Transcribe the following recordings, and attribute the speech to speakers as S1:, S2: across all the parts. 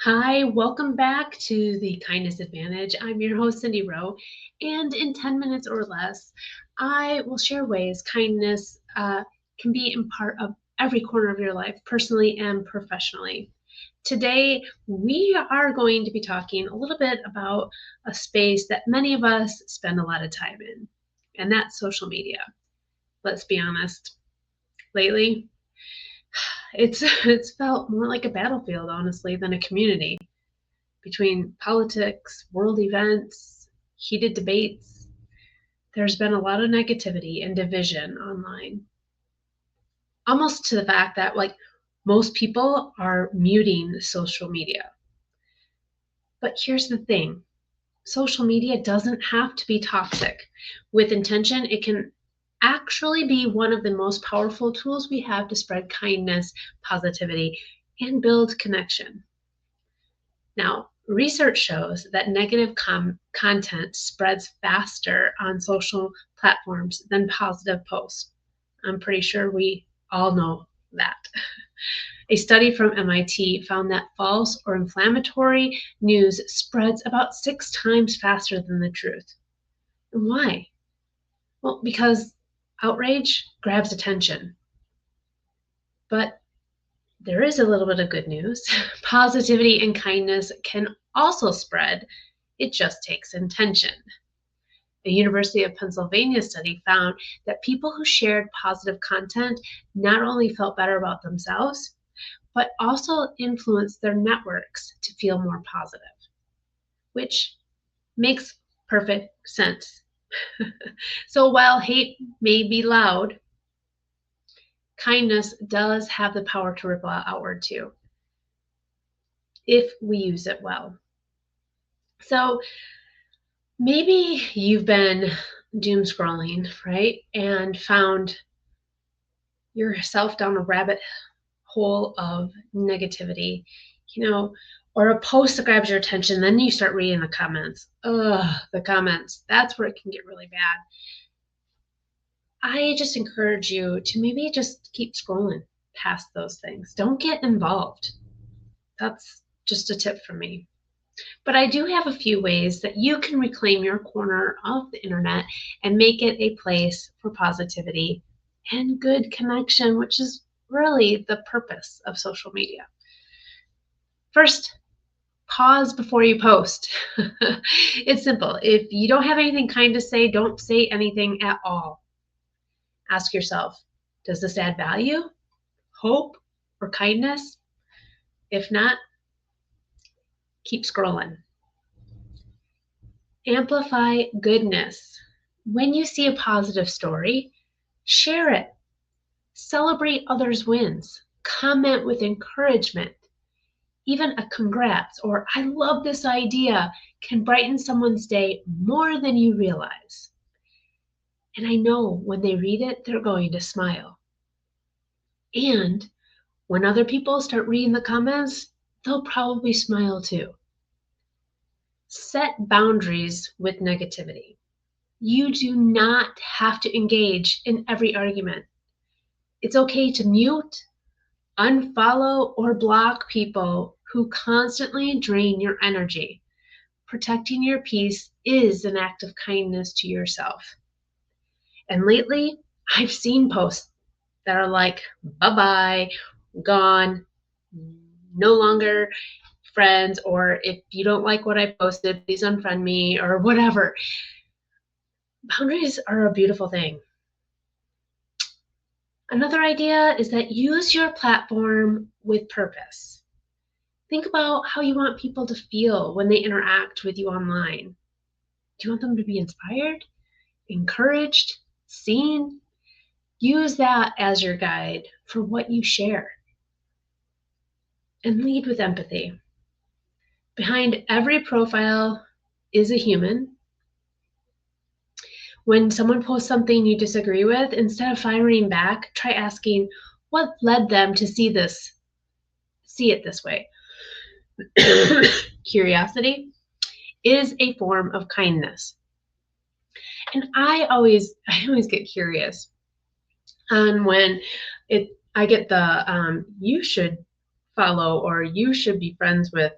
S1: Hi, welcome back to the Kindness Advantage. I'm your host, Cindy Rowe, and in 10 minutes or less, I will share ways kindness can be in part of every corner of your life, personally and professionally. Today, we are going to be talking a little bit about a space that many of us spend a lot of time in, and that's social media. Let's be honest, lately, it's felt more like a battlefield, honestly, than a community. Between politics, world events, heated debates, there's been a lot of negativity and division online. Almost to the fact that, most people are muting social media. But here's the thing, social media doesn't have to be toxic. With intention, it can actually be one of the most powerful tools we have to spread kindness, positivity, and build connection. Now, research shows that negative content spreads faster on social platforms than positive posts. I'm pretty sure we all know that. A study from MIT found that false or inflammatory news spreads about 6 times faster than the truth. And why? Well, because outrage grabs attention. But there is a little bit of good news. Positivity and kindness can also spread. It just takes intention. A University of Pennsylvania study found that people who shared positive content not only felt better about themselves, but also influenced their networks to feel more positive, which makes perfect sense. So while hate may be loud, kindness does have the power to ripple outward too, if we use it well. So maybe you've been doom scrolling, right? And found yourself down a rabbit hole of negativity, you know, or a post that grabs your attention, then you start reading the comments. Ugh, the comments. That's where it can get really bad. I just encourage you to maybe just keep scrolling past those things. Don't get involved. That's just a tip from me. But I do have a few ways that you can reclaim your corner of the internet and make it a place for positivity and good connection, which is really the purpose of social media. First, pause before you post. It's simple. If you don't have anything kind to say, don't say anything at all. Ask yourself, does this add value, hope, or kindness? If not, keep scrolling. Amplify goodness. When you see a positive story, share it. Celebrate others' wins. Comment with encouragement. Even a congrats or I love this idea can brighten someone's day more than you realize. And I know when they read it, they're going to smile. And when other people start reading the comments, they'll probably smile too. Set boundaries with negativity. You do not have to engage in every argument. It's okay to mute, unfollow, or block people who constantly drain your energy. Protecting your peace is an act of kindness to yourself. And lately, I've seen posts that are like, bye-bye, gone, no longer friends, or if you don't like what I posted, please unfriend me, or whatever. Boundaries are a beautiful thing. Another idea is that use your platform with purpose. Think about how you want people to feel when they interact with you online. Do you want them to be inspired, encouraged, seen? Use that as your guide for what you share. And lead with empathy. Behind every profile is a human. When someone posts something you disagree with, instead of firing back, try asking what led them to see it this way. Curiosity is a form of kindness. And I always get curious. And when I get the you should follow or you should be friends with.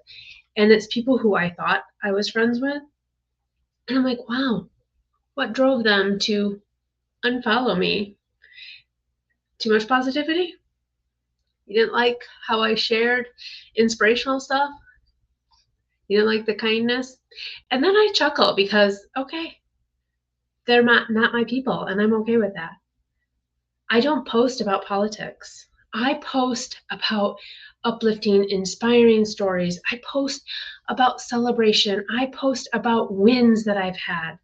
S1: And it's people who I thought I was friends with. And I'm like, wow, what drove them to unfollow me? Too much positivity? You didn't like how I shared inspirational stuff? You didn't like the kindness? And then I chuckle because, okay, they're not my people, and I'm okay with that. I don't post about politics. I post about uplifting, inspiring stories. I post about celebration. I post about wins that I've had.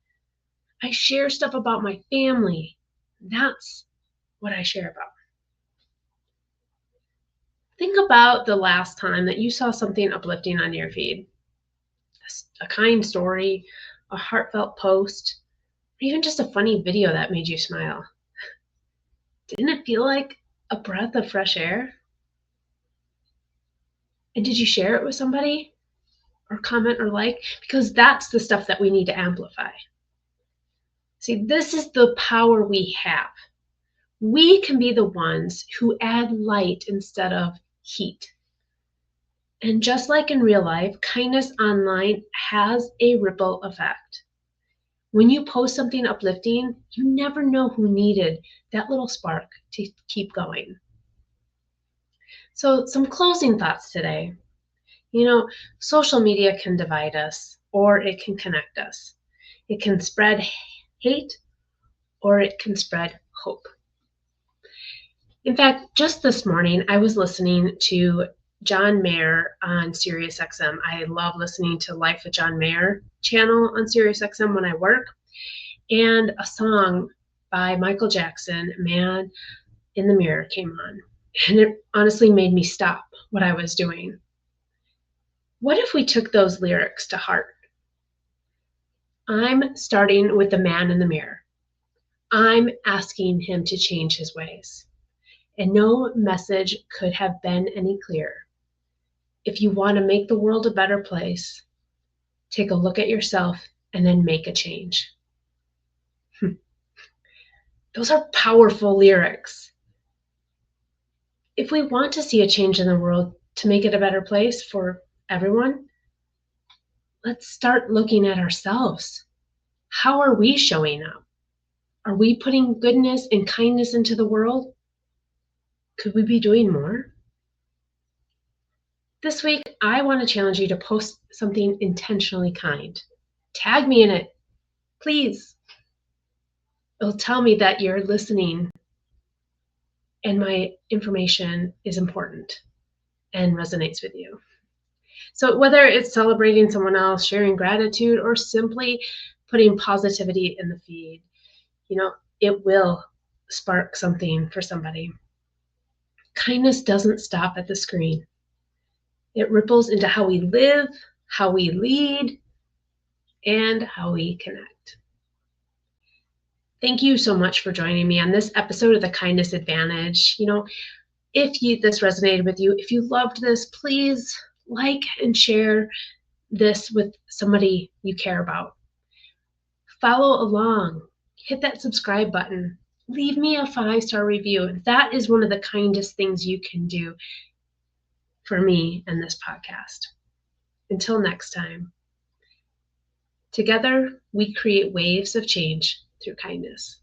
S1: I share stuff about my family. That's what I share about. Think about the last time that you saw something uplifting on your feed. A kind story, a heartfelt post, or even just a funny video that made you smile. Didn't it feel like a breath of fresh air? And did you share it with somebody or comment or like? Because that's the stuff that we need to amplify. See, this is the power we have. We can be the ones who add light instead of heat. And just like in real life, kindness online has a ripple effect. When you post something uplifting, you never know who needed that little spark to keep going. So, some closing thoughts today. Social media can divide us or it can connect us. It can spread hate or it can spread hope. In fact, just this morning, I was listening to John Mayer on SiriusXM. I love listening to Life with John Mayer channel on SiriusXM when I work. And a song by Michael Jackson, Man in the Mirror, came on. And it honestly made me stop what I was doing. What if we took those lyrics to heart? I'm starting with the man in the mirror. I'm asking him to change his ways. And no message could have been any clearer. If you want to make the world a better place, take a look at yourself and then make a change. Those are powerful lyrics. If we want to see a change in the world to make it a better place for everyone, let's start looking at ourselves. How are we showing up? Are we putting goodness and kindness into the world? Could we be doing more? This week, I want to challenge you to post something intentionally kind. Tag me in it, please. It'll tell me that you're listening and my information is important and resonates with you. So whether it's celebrating someone else, sharing gratitude, or simply putting positivity in the feed, it will spark something for somebody. Kindness doesn't stop at the screen. It ripples into how we live, how we lead, and how we connect. Thank you so much for joining me on this episode of The Kindness Advantage. If this resonated with you, if you loved this, please like and share this with somebody you care about. Follow along, hit that subscribe button, leave me a 5-star review. That is one of the kindest things you can do for me and this podcast. Until next time, together we create waves of change through kindness.